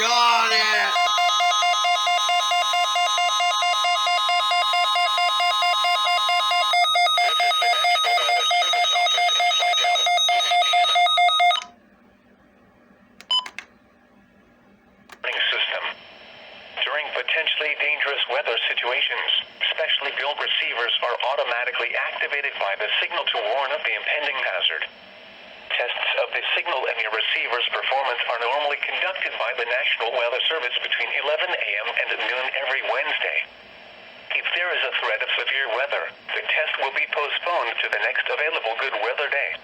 Got it! During potentially dangerous weather situations, specially built receivers are automatically activated by the signal to warn of the impending hazard. Tests of the signal and your receiver's performance are normally conducted by the National Weather Service between 11 a.m. and noon every Wednesday. If there is a threat of severe weather, the test will be postponed to the next available good weather day.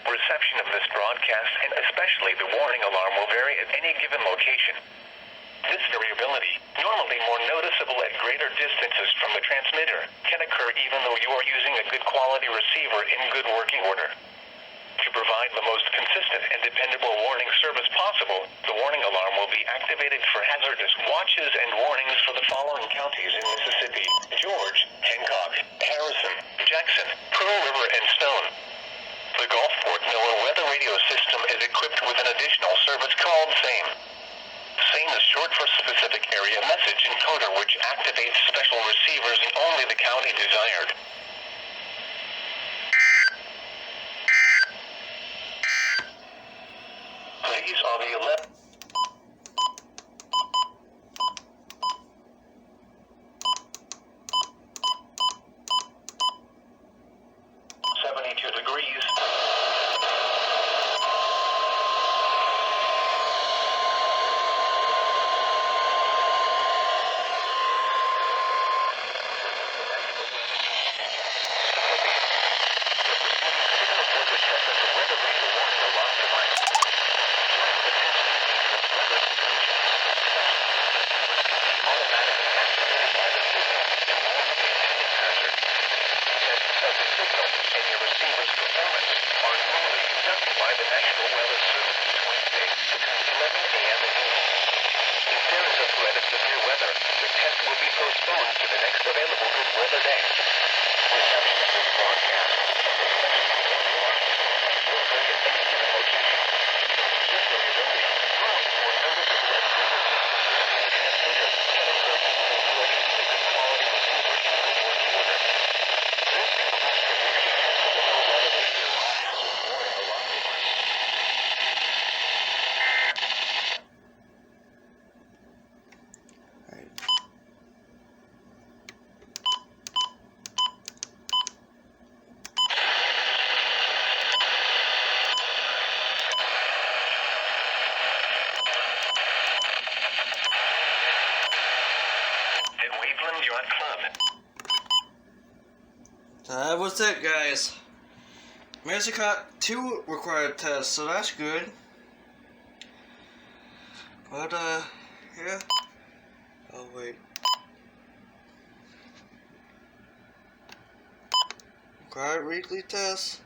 Reception of this broadcast and especially the warning alarm will vary at any given location. This variability, normally more noticeable at greater distances from the transmitter, can occur even though you are using a good quality receiver in good working order. To provide the most consistent and dependable warning service possible, the warning alarm will be activated for hazardous watches and warnings for the following counties in Mississippi: George, Hancock, Harrison, Jackson, Pearl River, and Stone. The Gulfport NOAA weather radio system is equipped with an additional service called SAME. SAME is short for Specific Area Message Encoder, which activates special receivers in only the county desired. These are the 11. Degrees. Postponed to the next available good weather day. Reception of this broadcast will vary at any given location. This variability, normally more noticeable at greater distances from the transmitter, can occur even though you are using a good quality receiver in good working order. This includes the working of the low weather radio warning alarm device. Yacht Club. That was it, guys. Caught 2 required tests, so that's good. But, yeah. Oh, wait. Required weekly tests.